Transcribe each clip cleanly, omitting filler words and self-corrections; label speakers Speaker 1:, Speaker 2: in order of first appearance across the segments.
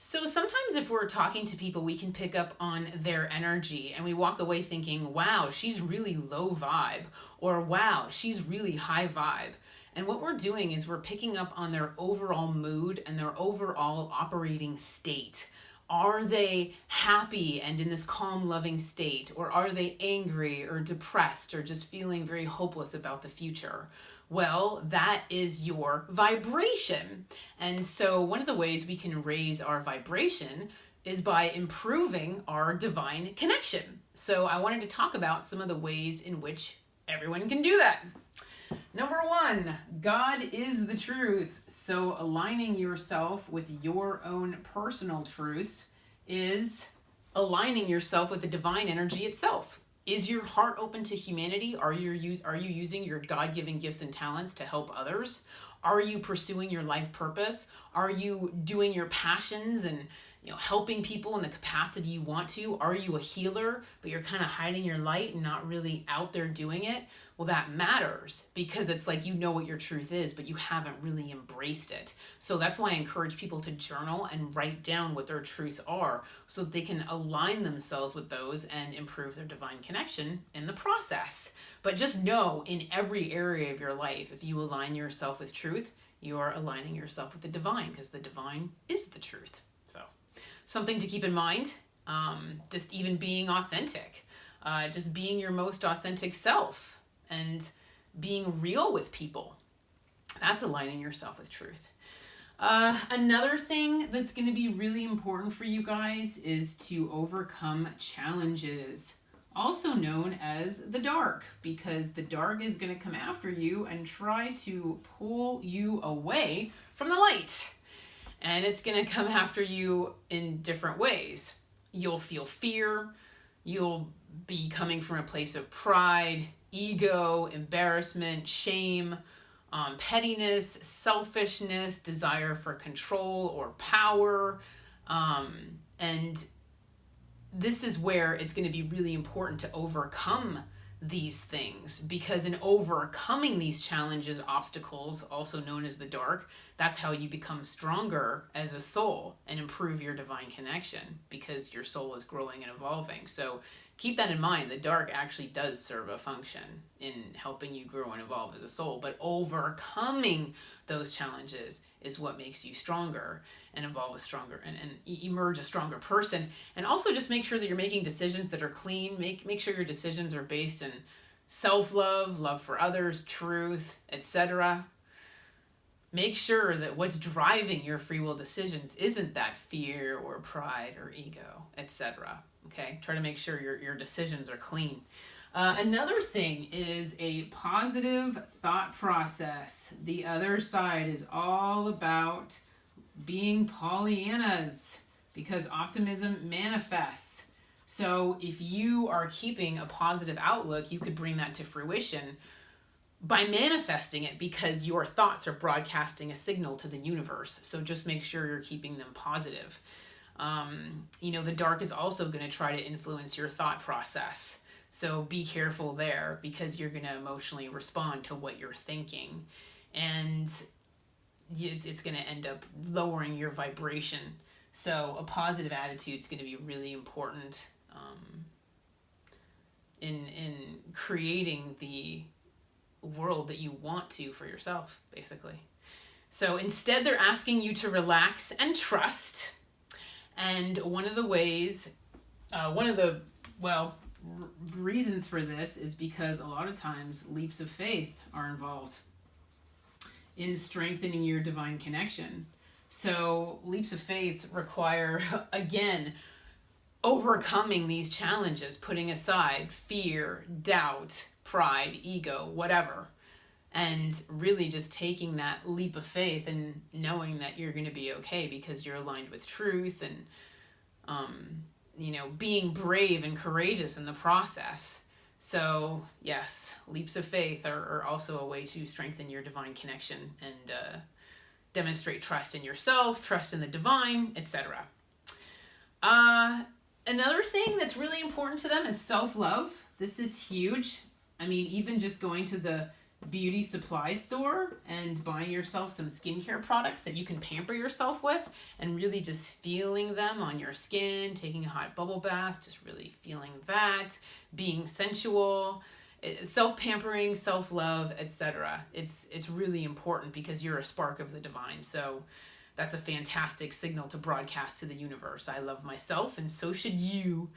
Speaker 1: So sometimes if we're talking to people, we can pick up on their energy and we walk away thinking, wow, she's really low vibe, or wow, she's really high vibe. And what we're doing is we're picking up on their overall mood and their overall operating state. Are they happy and in this calm, loving state? Or are they angry or depressed or just feeling very hopeless about the future? Well, that is your vibration. And so, one of the ways we can raise our vibration is by improving our divine connection. So, I wanted to talk about some of the ways in which everyone can do that. Number one, God is the truth. So aligning yourself with your own personal truths is aligning yourself with the divine energy itself. Is your heart open to humanity? Are you using your God-given gifts and talents to help others? Are you pursuing your life purpose? Are you doing your passions and helping people in the capacity you want to? Are you a healer, but you're kind of hiding your light and not really out there doing it? Well, that matters because it's like you know what your truth is, but you haven't really embraced it. So that's why I encourage people to journal and write down what their truths are so that they can align themselves with those and improve their divine connection in the process. But just know in every area of your life, if you align yourself with truth, you are aligning yourself with the divine because the divine is the truth. So something to keep in mind, just even being authentic, just being your most authentic self and being real with people. That's aligning yourself with truth. Another thing that's going to be really important for you guys is to overcome challenges, also known as the dark, because the dark is going to come after you and try to pull you away from the light. And it's going to come after you in different ways. You'll feel fear. You'll be coming from a place of pride, ego, embarrassment, shame, pettiness, selfishness, desire for control or power. And this is where it's going to be really important to overcome these things, because in overcoming these challenges, obstacles, also known as the dark, that's how you become stronger as a soul and improve your divine connection, because your soul is growing and evolving. So keep that in mind. The dark actually does serve a function in helping you grow and evolve as a soul, but overcoming those challenges is what makes you stronger and evolve a stronger and emerge a stronger person. And also just make sure that you're making decisions that are clean. Make sure your decisions are based in self-love, love for others, truth, etc. Make sure that what's driving your free will decisions isn't that fear or pride or ego, etc. Okay, try to make sure your decisions are clean. Another thing is a positive thought process. The other side is all about being Pollyannas, because optimism manifests. So if you are keeping a positive outlook, you could bring that to fruition by manifesting it, because your thoughts are broadcasting a signal to the universe. So just make sure you're keeping them positive. The dark is also going to try to influence your thought process. So be careful there, because you're going to emotionally respond to what you're thinking. And it's going to end up lowering your vibration. So a positive attitude is going to be really important in creating the world that you want to for yourself, basically. So instead, they're asking you to relax and trust. And one of the reasons for this is because a lot of times leaps of faith are involved in strengthening your divine connection. So leaps of faith require, again, overcoming these challenges, putting aside fear, doubt, pride, ego, whatever, and really just taking that leap of faith and knowing that you're going to be okay because you're aligned with truth, and being brave and courageous in the process. So yes, leaps of faith are also a way to strengthen your divine connection and demonstrate trust in yourself, trust in the divine, etc. Another thing that's really important to them is self-love. This is huge. I mean, even just going to the beauty supply store and buying yourself some skincare products that you can pamper yourself with, and really just feeling them on your skin, taking a hot bubble bath, just really feeling that, being sensual, self-pampering, self-love, etc. It's really important because you're a spark of the divine. So that's a fantastic signal to broadcast to the universe. I love myself, and so should you.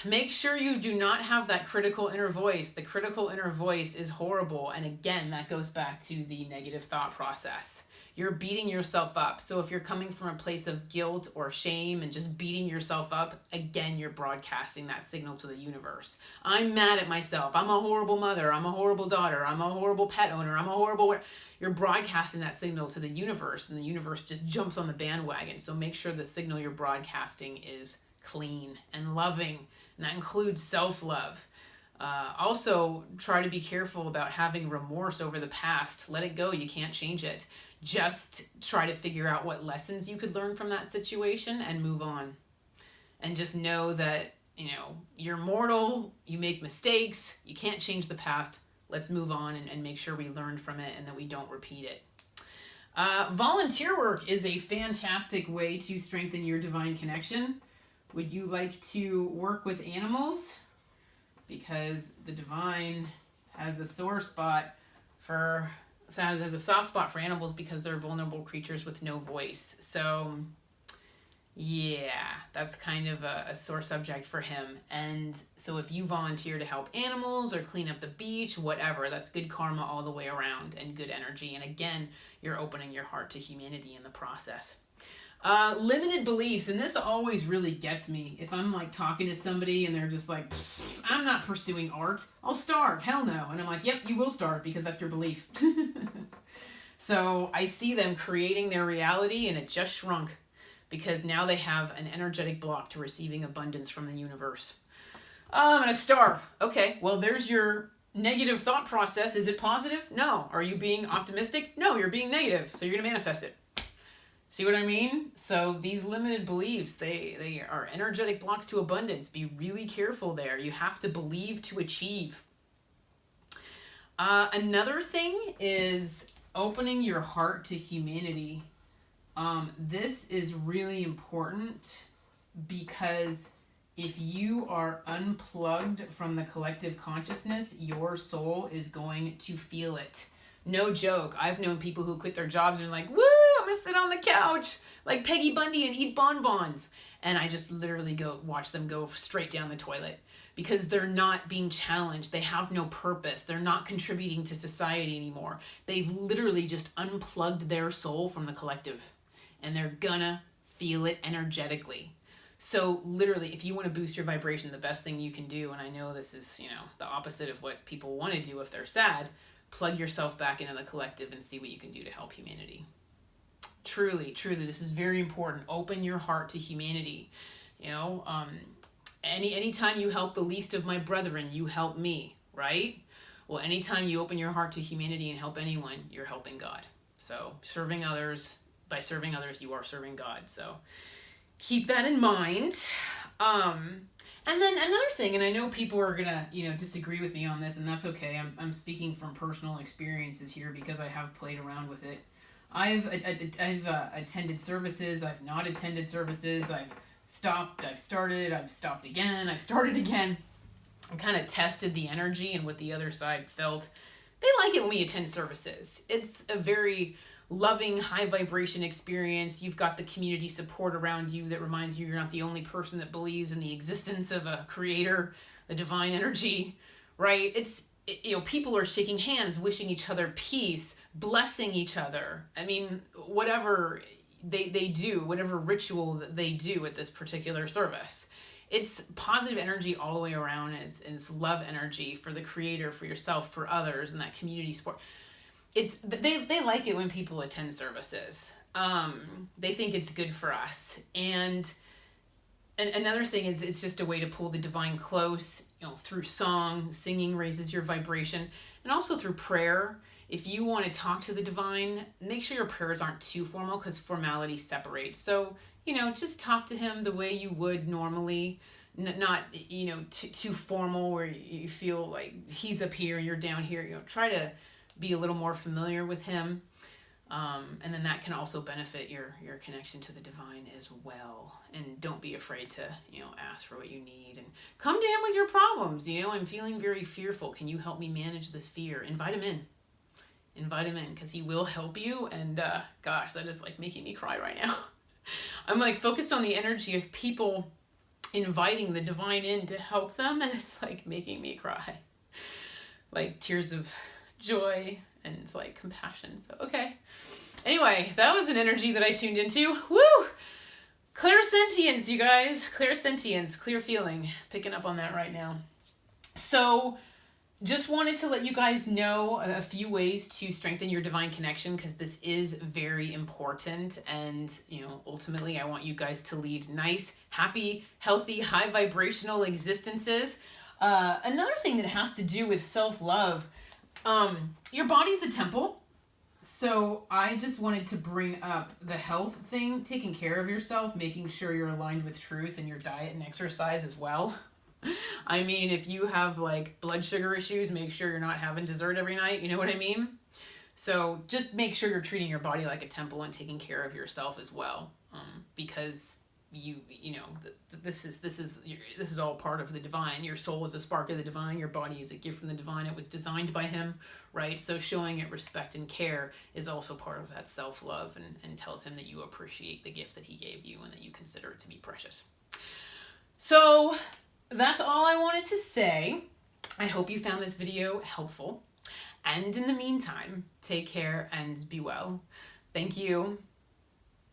Speaker 1: Make sure you do not have that critical inner voice. The critical inner voice is horrible. And again, that goes back to the negative thought process. You're beating yourself up. So if you're coming from a place of guilt or shame and just beating yourself up, again, you're broadcasting that signal to the universe. I'm mad at myself. I'm a horrible mother. I'm a horrible daughter. I'm a horrible pet owner. I'm a horrible... You're broadcasting that signal to the universe, and the universe just jumps on the bandwagon. So make sure the signal you're broadcasting is clean and loving, and that includes self-love. Also, try to be careful about having remorse over the past. Let it go. You can't change it. Just try to figure out what lessons you could learn from that situation and move on. And just know that, you're mortal, you make mistakes, you can't change the past. Let's move on and make sure we learned from it and that we don't repeat it. Volunteer work is a fantastic way to strengthen your divine connection. Would you like to work with animals? Because the divine has a has a soft spot for animals because they're vulnerable creatures with no voice. So yeah, that's kind of a sore subject for him. And so if you volunteer to help animals or clean up the beach, whatever, that's good karma all the way around and good energy. And again, you're opening your heart to humanity in the process. Limited beliefs, and this always really gets me. If I'm like talking to somebody and they're just like, I'm not pursuing art, I'll starve, hell no. And I'm like, yep, you will starve because that's your belief. So I see them creating their reality and it just shrunk because now they have an energetic block to receiving abundance from the universe. Oh, I'm going to starve. Okay, well, there's your negative thought process. Is it positive? No. Are you being optimistic? No, you're being negative. So you're going to manifest it. See what I mean? So these limited beliefs, they are energetic blocks to abundance. Be really careful there. You have to believe to achieve. Another thing is opening your heart to humanity. This is really important because if you are unplugged from the collective consciousness, your soul is going to feel it. No joke. I've known people who quit their jobs and are like, woo, I'm going to sit on the couch like Peggy Bundy and eat bonbons. And I just literally watch them go straight down the toilet because they're not being challenged. They have no purpose. They're not contributing to society anymore. They've literally just unplugged their soul from the collective and they're gonna feel it energetically. So literally, if you want to boost your vibration, the best thing you can do, and I know this is, the opposite of what people want to do if they're sad, plug yourself back into the collective and see what you can do to help humanity. Truly, this is very important. Open your heart to humanity. Anytime you help the least of my brethren, you help me, right? Well, anytime you open your heart to humanity and help anyone, you're helping God. So by serving others, you are serving God. So keep that in mind. And then another thing, and I know people are gonna, disagree with me on this, and that's okay. I'm speaking from personal experiences here because I have played around with it. I've attended services. I've not attended services. I've stopped. I've started. I've stopped again. I've started again. I kind of tested the energy and what the other side felt. They like it when we attend services. It's a very loving, high vibration experience. You've got the community support around you that reminds you you're not the only person that believes in the existence of a creator, the divine energy, right? People are shaking hands, wishing each other peace, blessing each other. I mean, whatever they do, whatever ritual that they do at this particular service. It's positive energy all the way around. It's love energy for the creator, for yourself, for others, and that community support. They like it when people attend services. They think it's good for us. And another thing is it's just a way to pull the divine close, through song. Singing raises your vibration, and also through prayer. If you want to talk to the divine, make sure your prayers aren't too formal because formality separates. So, just talk to him the way you would normally. not, you know, too formal where you feel like he's up here and you're down here. You know, try to be a little more familiar with him. And then that can also benefit your connection to the divine as well. And don't be afraid to, you know, ask for what you need and come to him with your problems. You know, I'm feeling very fearful. Can you help me manage this fear? Invite him in. Invite him in, because he will help you. And gosh, that is like making me cry right now. I'm like focused on the energy of people inviting the divine in to help them, and it's like making me cry. Like tears of joy and it's like compassion. So, okay. Anyway, that was an energy that I tuned into. Woo! Clairsentience, you guys. Clairsentience, clear feeling. Picking up on that right now. So, just wanted to let you guys know a few ways to strengthen your divine connection, because this is very important. And, you know, ultimately, I want you guys to lead nice, happy, healthy, high vibrational existences. Another thing that has to do with self-love, your body's a temple. So I just wanted to bring up the health thing, taking care of yourself, making sure you're aligned with truth in your diet and exercise as well. I mean, if you have like blood sugar issues, make sure you're not having dessert every night. You know what I mean? So just make sure you're treating your body like a temple and taking care of yourself as well. Because you know, this is all part of the divine. Your soul is a spark of the divine. Your body is a gift from the divine. It was designed by him, right? So showing it respect and care is also part of that self-love, and tells him that you appreciate the gift that he gave you and that you consider it to be precious. So that's all I wanted to say. I hope you found this video helpful. And in the meantime, take care and be well. Thank you.